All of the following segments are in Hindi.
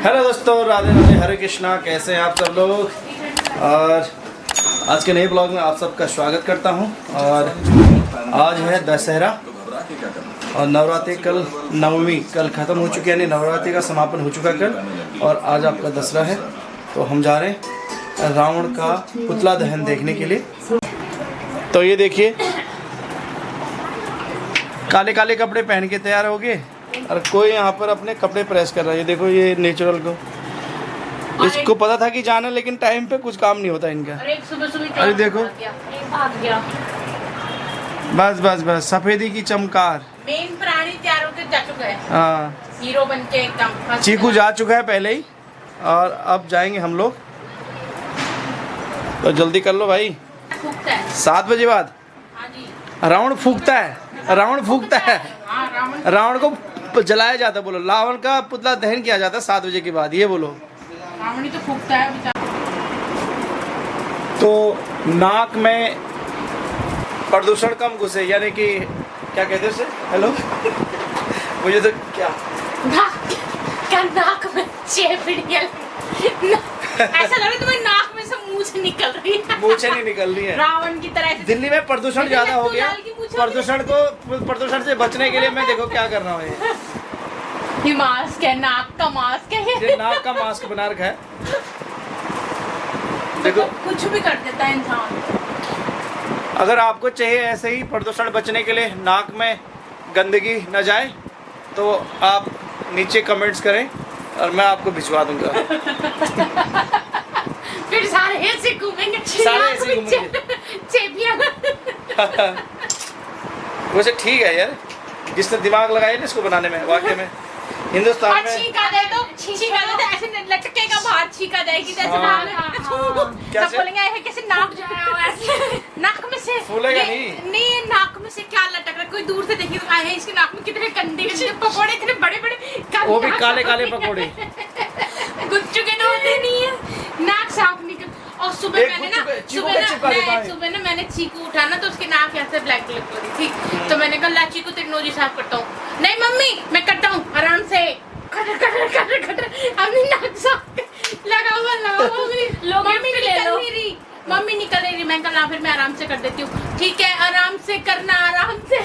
हेलो दोस्तों, राधे राधे, हरे कृष्णा। कैसे हैं आप सब लोग? और आज के नए ब्लॉग में आप सबका स्वागत करता हूं। और आज है दशहरा और नवरात्रि कल नवमी कल ख़त्म हो चुकी है, यानी नवरात्रि का समापन हो चुका कल और आज आपका दसरा है। तो हम जा रहे हैं रावण का पुतला दहन देखने के लिए। तो ये देखिए, काले काले कपड़े पहन के तैयार हो गए और कोई यहाँ पर अपने कपड़े प्रेस कर रहा है। ये देखो, ये नेचुरल को इसको पता था कि जाना, लेकिन टाइम पे कुछ काम नहीं होता इनका। अरे देखो, भाग गया। बस बस बस सफेदी की चमकार। मेन प्राणी तैयार होकर जा चुका है। हाँ, हीरो बन के एकदम। चीकू जा चुका है पहले ही और अब जाएंगे हम लोग। तो जल्दी कर लो भाई, फूकता है। 7 बजे बाद हाँ जी। रावण फूकता है, रावण फूकता है। हाँ, रावण को जलाया जाता है। बोलो, रावण का पुतला दहन किया जाता है 7 बजे के बाद। ये बोलो, रावण ही तो फूकता है बेचारा। तो नाक में प्रदूषण कम घुसे, यानी कि क्या कहते हैं उसे? हेलो मुझे तो क्या नाक में चेपड़ियाँ ऐसा लग रहा है तुम्हारी नाक में से मुंह से निकल रही है। मुंह से नहीं निकल रही है रावण की तरह। दिल्ली में प्रदूषण ज्यादा हो गया। प्रदूषण से बचने के लिए मैं देखो क्या कर रहा हूँ। ये मास्क है, नाक का मास्क है। ये नाक का मास्क बना रखा है। देखो, कुछ भी कर देता है इंसान। अगर आपको चाहिए ऐसे ही प्रदूषण बचने के लिए नाक में गंदगी न जाए तो आप नीचे कमेंट्स करें और मैं आपको भिजवा दूंगा। फिर सारे ऐसे घूमेंगे, सारे ऐसे घूमेंगे। चेपियां। वैसे ठीक है यार, जिसने दिमाग लगाया ना इसको बनाने में, वाकई में हिंदुस्तान में छींका जाए तो ऐसे लटकेगा बाहर, छींका जाएगी जैसे सब बोलेंगे ये कैसे नाक जा रहा है ऐसे। नाक में से फूलेगा नहीं, नाक में से क्या लटक रहा है? कोई दूर से देखेगा आए हैं इसके नाक में कितने गंदे गंदे पकोड़े, इतने बड़े बड़े, वो भी काले काले पकोड़े। गुच्चू के होते नहीं है, नाक साफ निकल। और सुबह ना मैंने चीकू उठा ना तो उसकी नाक यहाँ से ब्लैक ब्लैक हो रही थी। तो मैंने कहा ला चीकू तेरी नोजी साफ करता हूँ। नहीं मम्मी मैं करता हूँ आराम से। खटर खटर खटर खटर अपनी नाक साफ लगा हुआ मम्मी निकल नहीं रही। मैं कहा फिर मैं आराम से कर देती हूँ। ठीक है, आराम से करना, आराम से।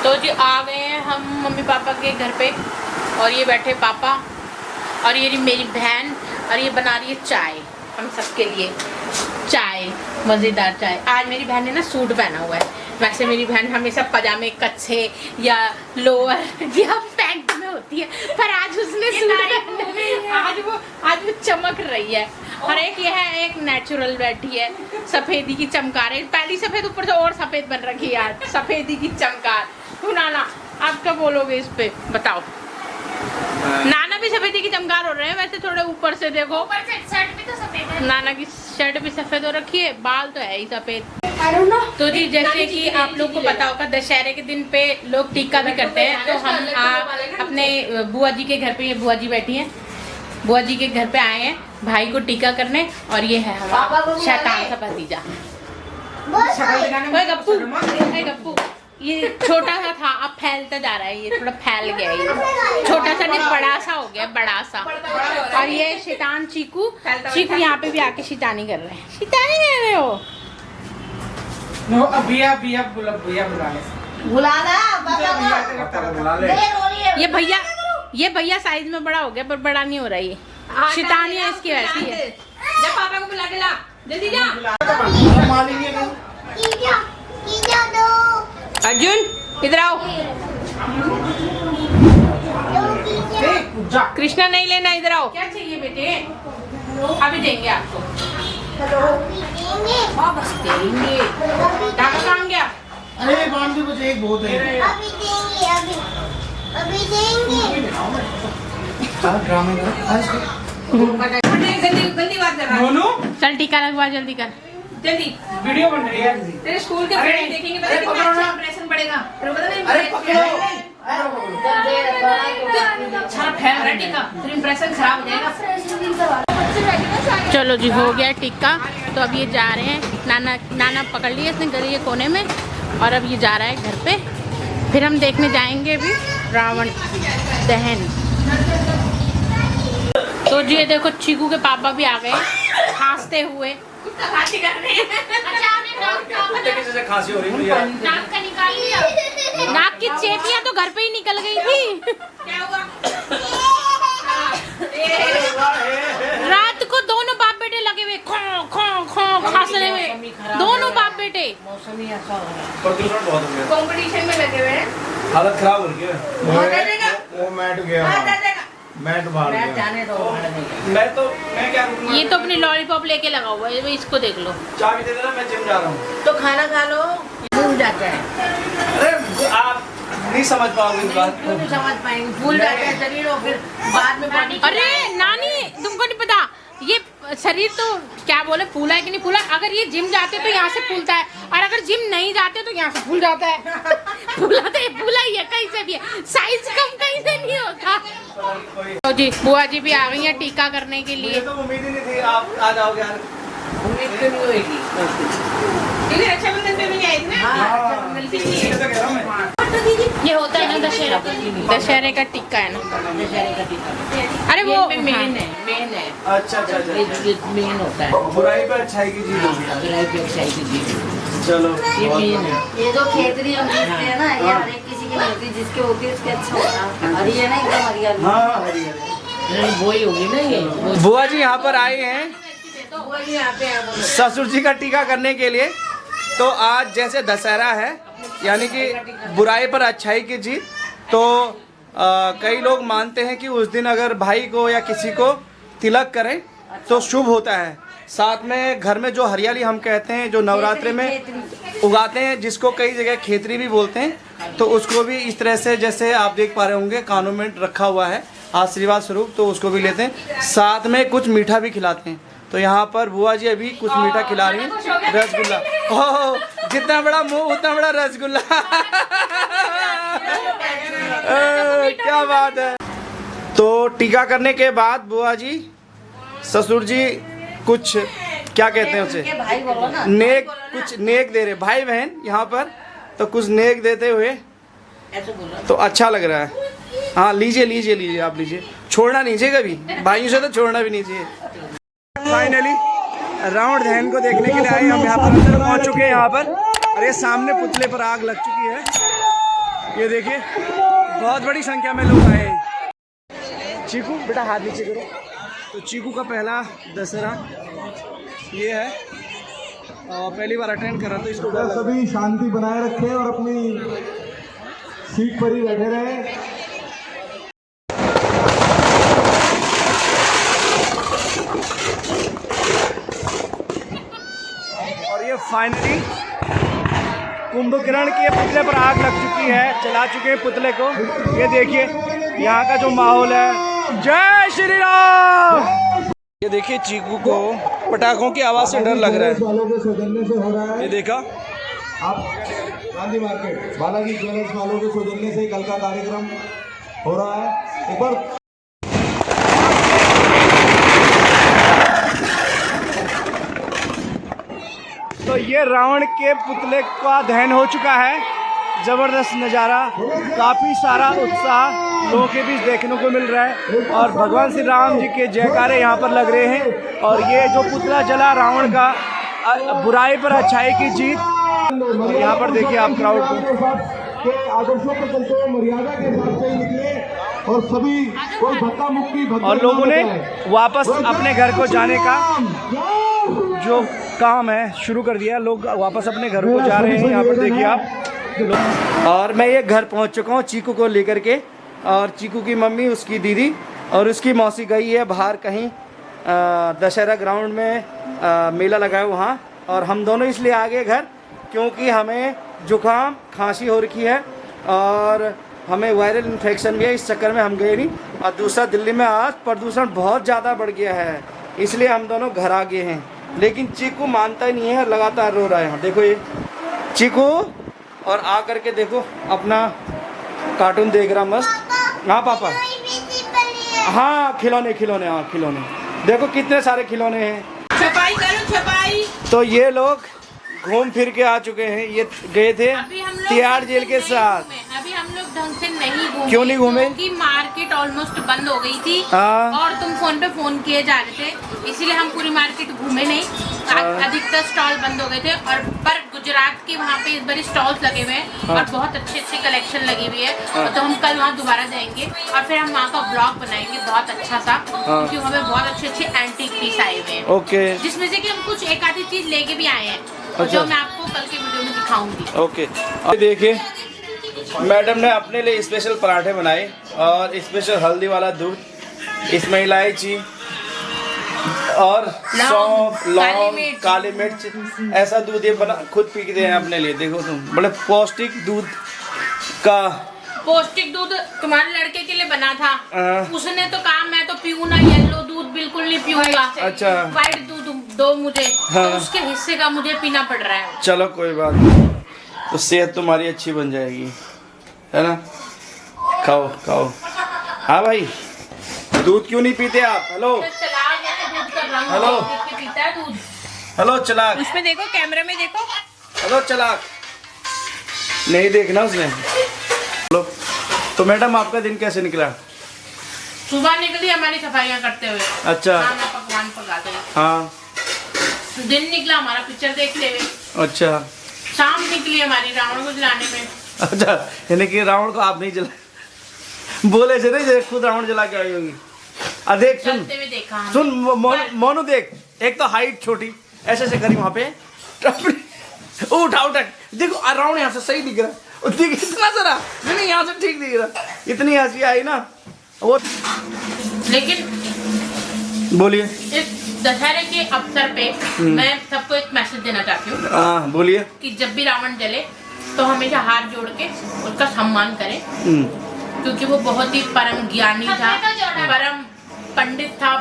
तो जी आ गए हैं हम मम्मी पापा के घर पे और ये बैठे पापा और ये मेरी बहन और ये बना रही है चाय हम सबके लिए। चाय, मज़ेदार चाय। आज मेरी बहन ने ना सूट पहना हुआ है। वैसे मेरी बहन हमेशा पजामे, कच्छे या लोअर या पैंट में होती है, पर आज उसने सूट आज वो चमक रही है। और एक ये है, एक नेचुरल बैठी है, सफेदी की चमकार है। पहली सफेद, ऊपर से और सफेद बन रखी है यार, सफेदी की चमकार। नाना आप क्या बोलोगे इस पे, बताओ? नाना भी सफेदी की चमकार हो रहे हैं। वैसे थोड़े ऊपर से देखो, ऊपर से शर्ट भी तो सफेद है। नाना की शर्ट भी सफेद हो रखी है, बाल तो है ही सफेद। तो जी जैसे कि आप लोग को पता होगा, दशहरे के दिन पे लोग टीका भी करते हैं। तो हम अपने बुआ जी के घर पे, ये बुआ जी बैठी हैं, बुआ जी के घर पे आए हैं भाई को टीका करने। और ये है हमारा शैतान सा भतीजा गप्पू। ये छोटा सा था, अब फैलता जा रहा है। ये थोड़ा फैल गया है, ये छोटा सा नहीं बड़ा सा हो गया, बड़ा सा। और ये शैतान चीकू यहाँ पे भी आके शैतानी कर रहे हैं। शैतानी कर रहे हो? ये भैया साइज में बड़ा हो गया, पर बड़ा नहीं हो रहा ये। शैतानी है इसकी वैसी है। जब पापा को बुला के ला, जल्दी जा। अर्जुन इधर आओ। कृष्णा नहीं लेना, इधर आओ। क्या चाहिए बेटे? अभी देंगे आपको। बस देंगे। कहाँ गया? अरे बांध मुझे एक बहुत है। अभी देंगे। गंदी बात कर रहा है। चल टीका लगवा, जल्दी कर, जल्दी। वीडियो बन रही है। तेरे स्कूल के फ्रेंड देखेंगे, पता कितना अच्छा इंप्रेशन पड़ेगा। तेरे को पता नहीं? अरे अच्छा फैल रहा टीका, फिर इंप्रेशन खराब हो जाएगा। चलो जी, हो गया टिक्का। तो अब ये जा रहे हैं, नाना पकड़ लिए इसने गली के कोने में, और अब ये जा रहा है घर पे। फिर हम देखने जाएंगे भी रावण दहन। तो जी ये देखो चीकू के पापा भी आ गए खांसते हुए। खांसी कर रहे हैं। खांसी हो रही है। नाक का निकाल लिया। नाक की चेपियां तो घर पे ही निकल गई थी। क्या हुआ? रात को दोनों बाप बेटे लगे हुए खांसने में, दोनों बाप बेटे। मौसम ही ऐसा हो रहा है, प्रदूषण बहुत हो गया, कंपटीशन में लगे हुए हैं। हालत खराब हो रही है। वो मैट गया, मैट बाहर मैं गया। जाने दो, बाहर नहीं। मैं क्या करूंगा? ये तो अपनी लॉलीपॉप लेके लगा हुआ है, इसको देख लो। चाबी दे देना, मैं जिम जा रहा हूँ। तो खाना खा लो, भूल जाता है। अरे आप नहीं समझ पाओगे इस बात क्यों नहीं समझ पाएंगे? भूल जाता है शरीर और फिर बाद में बॉडी। अरे नानी तुमको नहीं पता, ये शरीर तो क्या बोले फूला है कि नहीं फूला। अगर ये जिम जाते तो यहाँ से फूलता है, और अगर जिम नहीं जाते तो यहाँ से फूल जाता है। फूला ही है, कहीं से भी है, साइज कम कहीं से नहीं होता। तो जी बुआ जी भी आ गई हैं टीका करने के लिए। तो उम्मीद ही नहीं थी आप आ जाओगे यार। उम्मीद क्यों नहीं होगी? रक्षाबंधन पे भी आई थी ना। हाँ, इसीलिए तो कह रहा हूं मैं। ये होता है ना दशहरा का, दशहरे का टीका है ना। दशहरे का टीका। अरे वो मेन है, मेन है। अच्छा अच्छा अच्छा। ये मेन होता है। बुराई पर अच्छाई की जीत होगी। बुराई पे अच्छाई की जीत। चलो ये बहुत मेन बढ़िया। है। ये जो खेतरी हम जीतते हैं ना, ये हर एक किसी की नहीं होती, जिसके होती है उसके अच्छा होता है। हरी है ना, एकदम हरियाली। हाँ हरी हरी। नहीं, वही होगी ना ये। बुआ जी यहाँ पर आए हैं वो ही यहाँ पे है, वो ससुर जी का टीका करने के लिए। तो आज जैसे दशहरा है, यानी कि बुराई पर अच्छाई की जीत, तो कई लोग मानते हैं कि उस दिन अगर भाई को या किसी को तिलक करें तो शुभ होता है। साथ में घर में जो हरियाली हम कहते हैं, जो नवरात्रि में उगाते हैं, जिसको कई जगह खेतरी भी बोलते हैं, तो उसको भी इस तरह से जैसे आप देख पा रहे होंगे कानों में रखा हुआ है आशीर्वाद स्वरूप, तो उसको भी लेते हैं। साथ में कुछ मीठा भी खिलाते हैं। तो यहाँ पर बुआ जी अभी कुछ मीठा खिला रही हैं, रसगुल्ला। ओह जितना बड़ा मुंह उतना बड़ा रसगुल्ला। क्या बात है। तो टीका करने के बाद बुआ जी ससुर जी कुछ क्या कहते हैं उसे, के भाई बोलो ना। नेक, कुछ नेक दे रहे भाई बहन यहाँ पर, तो कुछ नेक देते हुए ऐसे बोला। तो अच्छा लग रहा है। हाँ लीजिए लीजिए लीजिए, आप लीजिए, छोड़ना नहीं चाहिए कभी, भाइयों से तो छोड़ना भी नहीं चाहिए। फाइनली रावण दहन को देखने के लिए आए हम यहाँ पर, अंदर पहुँच चुके हैं यहाँ पर, और ये सामने पुतले पर आग लग चुकी है। ये देखिए बहुत बड़ी संख्या में लोग आए हैं। चीकू बेटा हाथ नीचे करो। तो चीकू का पहला दशहरा ये है, और पहली बार अटेंड कर रहा, तो इसको डर लग रहा है। सभी शांति बनाए रखें और अपनी सीट पर ही बैठे रहें। और ये फाइनली कुंभकर्ण के पुतले पर आग लग चुकी है, जला चुके हैं पुतले को। ये देखिए यहाँ का जो माहौल है। जय श्री राम। ये देखिए चीकू को पटाखों की आवाज से डर लग रहा है। वालों के सौजन्य से हो रहा ये है। देखा, आप गांधी मार्केट बालाजी ज्वेलर्स वालों के सौजन्य से कल का कार्यक्रम हो रहा है। एक बार तो ये रावण के पुतले का दहन हो चुका है। जबरदस्त नज़ारा, काफ़ी सारा उत्साह लोगों के बीच देखने को मिल रहा है, और भगवान श्री राम जी के जयकारे यहाँ पर लग रहे हैं। और ये जो पुतला जला रावण का, बुराई पर अच्छाई की जीत। और यहाँ पर देखिए आप क्राउड को, के आदर्शों पर चलते हुए मर्यादा के हिसाब से ही निकले, और सभी कोई धक्का मुक्की और लोगों ने वापस अपने घर को जाने का जो काम है शुरू कर दिया। लोग वापस अपने घर को जा रहे हैं। यहाँ पर देखिए आप। और मैं ये घर पहुँच चुका हूँ चीकू को लेकर के, और चीकू की मम्मी, उसकी दीदी और उसकी मौसी गई है बाहर कहीं दशहरा ग्राउंड में मेला लगा है वहाँ। और हम दोनों इसलिए आ गए घर क्योंकि हमें जुकाम खांसी हो रखी है और हमें वायरल इन्फेक्शन भी है, इस चक्कर में हम गए नहीं। और दूसरा दिल्ली में आज प्रदूषण बहुत ज़्यादा बढ़ गया है, इसलिए हम दोनों घर आ गए हैं। लेकिन चीकू मानता ही नहीं है, लगातार रो रहा है। हाँ देखो ये चीकू, और आ करके देखो अपना कार्टून देख रहा मस्त। हाँ पापा, हाँ खिलौने खिलौने, हाँ खिलौने देखो कितने सारे खिलौने हैं। छपाई करो छपाई। तो ये लोग घूम फिर के आ चुके हैं। ये गए थे तिहाड़ जेल के साथ। अभी क्यों नहीं घूमे? क्योंकि मार्केट ऑलमोस्ट बंद हो गई थी हाँ। और तुम फोन पे फोन किए जा रहे थे, इसीलिए हम पूरी मार्केट घूमे नहीं। अधिकतर स्टॉल बंद हो गए थे और पर गुजरात के वहाँ पे इस बार स्टॉल्स लगे हुए हैं और बहुत अच्छी अच्छी कलेक्शन लगी हुई है। तो हम कल वहाँ दोबारा जाएंगे और फिर हम वहाँ का ब्लॉग बनाएंगे बहुत अच्छा सा, क्योंकि वहाँ पे बहुत अच्छे अच्छे एंटीक पीस आए हुए हैं। ओके। जिसमें से कि हम कुछ एक आधी चीज लेके भी आए हैं, अच्छा। जो मैं आपको कल के वीडियो में दिखाऊंगी। ओके। अब देखिए मैडम ने अपने लिए स्पेशल पराठे बनाए और स्पेशल हल्दी वाला दूध, इसमें इलायची और सौंफ, लौंग, काली मिर्च, ऐसा दूध ये बना खुद पीते हैं अपने लिए। देखो तुम, बड़े पौष्टिक दूध का। पौष्टिक दूध तुम्हारे लड़के के लिए बना था। उसने तो कहा मैं तो पीऊँ ना, येलो दूध बिल्कुल नहीं पीऊंगा। अच्छा। व्हाइट दूध दो मुझे। हाँ। तो उसके हिस्से का मुझे पीना पड़ रहा है। चलो कोई बात नहीं, तो सेहत तुम्हारी अच्छी बन जाएगी, है ना? खाओ खाओ। हाँ भाई, दूध क्यों नहीं पीते आप? हेलो हेलो पीता है दूध। हेलो चलाक, उसमें देखो, कैमरे में देखो। हेलो चलाक, नहीं देखना उसने। हेलो, तो मैडम आपका दिन कैसे निकला? सुबह निकली हमारी सफाइयाँ करते हुए। अच्छा। खाना पकवान पकाते हुए। हाँ। दिन निकला हमारा पिक्चर देखते हुए। अच्छा। शाम निकली हमारी रावण को जलाने में। अच्छा, यानी कि रावण को आप नहीं जला, बोले थे नहीं खुद रावण जला के आई होगी। देख सुन, चलते हुए देखा हमने। सुन मोनू देख, एक तो हाइट छोटी, ऐसे ऐसे करी वहां पे, उठा उठा, देखो रावण यहाँ से सही दिख रहा है, इतना जरा नहीं, यहाँ से ठीक दिख रहा, इतनी हंसी आई ना वो। लेकिन बोलिए। इस दशहरे के अवसर पे मैं सबको एक मैसेज देना चाहती हूँ। हाँ बोलिए। कि जब भी रावण जले तो हमेशा हाथ जोड़ के उसका सम्मान करें, क्योंकि वो बहुत ही परम ज्ञानी था, परम पंडित था।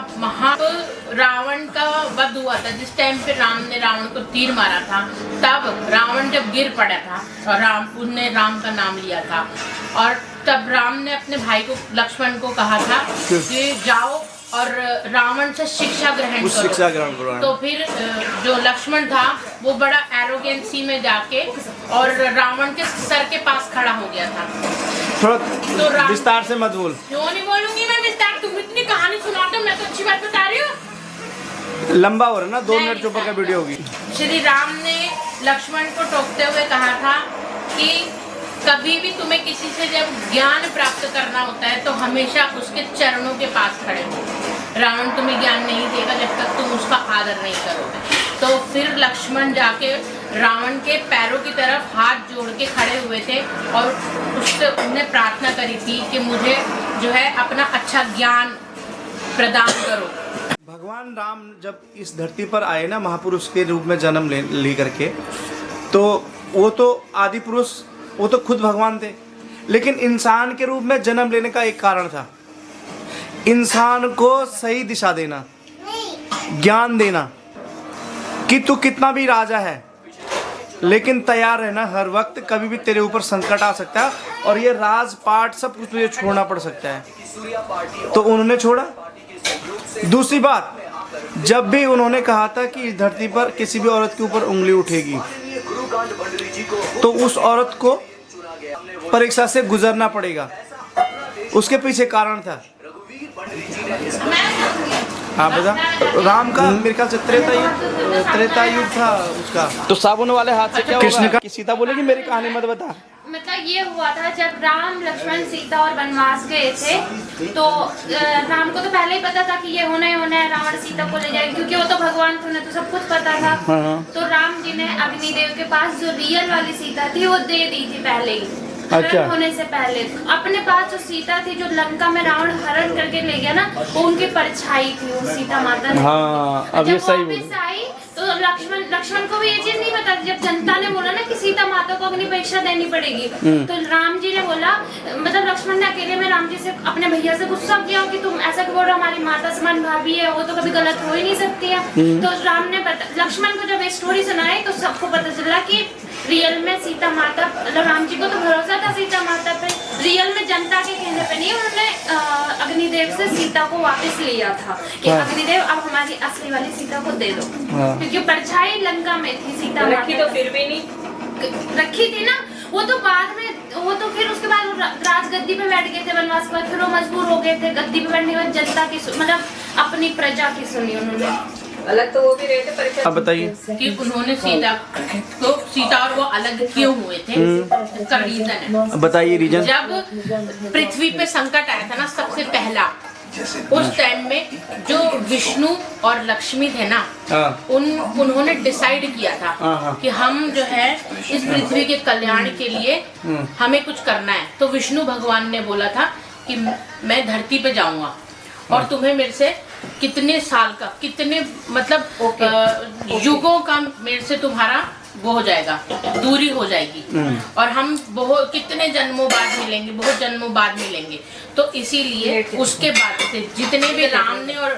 तो रावण का वध हुआ था जिस टाइम पे राम ने रावण को तीर मारा था, तब रावण जब गिर पड़ा था और उनने राम का नाम लिया था, और तब राम ने अपने भाई को लक्ष्मण को कहा था कि जाओ और रावण से शिक्षा ग्रहण करो। तो फिर जो लक्ष्मण था वो बड़ा एरोगेंसी में जाके और रावण के सर के पास खड़ा हो गया था। थोड़ा तो विस्तार से मत बोल। क्यों नहीं बोलूंगी मैं विस्तार? तुम इतनी कहानी सुनाते हो, मैं तो अच्छी बात बता रही हूँ। लंबा हो रहा ना, 2 मिनट ऊपर का वीडियो होगी। श्री राम ने लक्ष्मण को टोकते हुए कहा था कि कभी भी तुम्हें किसी से जब ज्ञान प्राप्त करना होता है तो हमेशा उसके चरणों के पास खड़े हो। रावण तुम्हें ज्ञान नहीं देगा जब तक तुम उसका आदर नहीं करोगे। तो फिर लक्ष्मण जाके रावण के पैरों की तरफ हाथ जोड़ के खड़े हुए थे और उससे उन्होंने प्रार्थना करी थी कि मुझे जो है अपना अच्छा ज्ञान प्रदान करो। भगवान राम जब इस धरती पर आए ना, महापुरुष के रूप में जन्म ले करके, तो वो तो आदि पुरुष, वो तो खुद भगवान थे, लेकिन इंसान के रूप में जन्म लेने का एक कारण था, इंसान को सही दिशा देना, ज्ञान देना कि तू कितना भी राजा है लेकिन तैयार रहना, हर वक्त कभी भी तेरे ऊपर संकट आ सकता है और ये राजपाट सब कुछ तुझे छोड़ना पड़ सकता है। तो उन्होंने छोड़ा। दूसरी बात, जब भी उन्होंने कहा था कि इस धरती पर किसी भी औरत के ऊपर उंगली उठेगी तो उस औरत को परीक्षा से गुजरना पड़ेगा, उसके पीछे कारण था। हाँ बता। राम का मेरे ख्याल से त्रेता युग था उसका। तो साबुन वाले हाथ से क्या कृष्ण का सीता बोलेगी मेरी कहानी मत बता। मतलब ये हुआ था जब राम लक्ष्मण सीता और वनवास गए थे, तो राम को तो पहले ही पता था कि ये होना ही होना है, रावण सीता को ले जाएंगे, क्योंकि वो तो भगवान थे, उन्हें तो सब कुछ पता था। तो राम जी ने अग्निदेव के पास जो रियल वाली सीता थी वो दे दी थी पहले ही, हरण होने से पहले। अपने पास जो सीता थी जो लंका में रावण हरण करके ले गया ना, वो उनकी परछाई थी, वो सीता माता ने। हाँ, अब ये सही बोली। आई तो लक्ष्मण को भी ये चीज नहीं पता थी। जब जनता ने बोला ना कि सीता माता को अग्नि परीक्षा देनी पड़ेगी, तो राम जी ने बोला, मतलब लक्ष्मण ने अकेले में राम जी से, अपने भैया से गुस्सा किया कि तुम ऐसा क्यों बोल रहे हो, हमारी माता समान भाभी है, वो तो कभी गलत हो ही नहीं सकती है। तो राम ने लक्ष्मण को जब ये स्टोरी सुनाई तो सबको पता चला कि रियल में सीता माता, मतलब राम जी को तो भरोसा था सीता माता पे, रियल में जनता के कहने पे नहीं, उन्होंने अग्निदेव से सीता को वापस लिया था कि अग्निदेव अब हमारी असली वाली सीता को दे दो, क्योंकि परछाई लंका में थी सीता माता। तो फिर भी नहीं रखी थी ना, वो तो बाद में वो तो फिर उसके बाद वो राज गद्दी पे बैठ गए थे वनवास के बाद, फिर वो मजबूर हो गए थे गद्दी पे बैठने के बाद, जनता की मतलब अपनी प्रजा की सुनी उन्होंने। अलग तो वो भी रहे थे परीक्षा। अब बताइए कि उन्होंने सीता और वो अलग क्यों हुए थे, इसका रीजन है। अब बताइए रीजन। जब पृथ्वी पे संकट आया था ना सबसे पहला, उस टाइम में जो विष्णु और लक्ष्मी थे ना, उन्होंने डिसाइड किया था कि हम जो है इस पृथ्वी के कल्याण के लिए हमें कुछ करना है। तो विष्णु भगवान ने बोला था कि मैं धरती पे जाऊंगा और तुम्हें मेरे से कितने साल का, कितने मतलब युगों का मेरे से तुम्हारा वो हो जाएगा, दूरी हो जाएगी और हम बहुत कितने जन्मों बाद मिलेंगे, बहुत जन्मों बाद मिलेंगे। तो इसीलिए उसके बाद से जितने भी राम ने और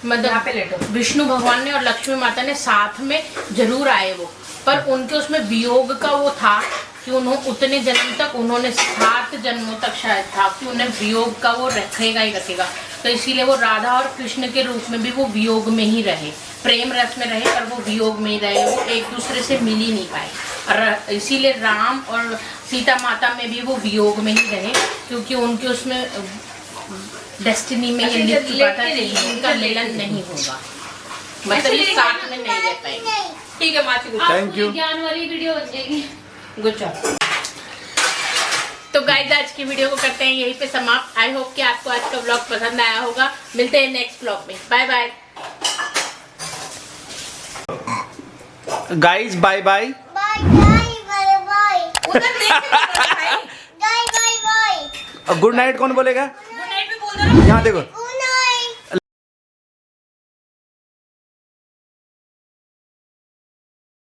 मतलब विष्णु भगवान ने और लक्ष्मी माता ने साथ में जरूर आए वो, पर उनके उसमें वियोग का वो था कि उन्होंने उतने जन्म तक, उन्होंने 7 जन्मों तक शायद था कि उन्हें वियोग का वो रखेगा ही रखेगा। तो इसीलिए वो राधा और कृष्ण के रूप में भी वो वियोग में ही रहे, प्रेम रस में रहे पर वो वियोग में ही रहे, वो एक दूसरे से मिल ही नहीं पाए। और इसीलिए राम और सीता माता में भी वो वियोग में ही रहे, क्योंकि उनके उसमें डेस्टिनी में ये लिख चुका था कि उनका मिलन नहीं होगा, मतलब ये साथ में नहीं रह पाएंगे। ठीक है माची, थैंक यू। ज्ञान वाली वीडियो बन जाएगी। Good job. तो गाइस आज की वीडियो को करते हैं यहीं पे समाप्त। आई होप कि आपको आज का व्लॉग पसंद आया होगा। मिलते हैं नेक्स्ट व्लॉग में। Bye bye guys, bye bye. उधर देख के बोल रहा है भाई। गुड नाइट कौन बोलेगा? गुड नाइट भी बोल दो ना। यहाँ देखो।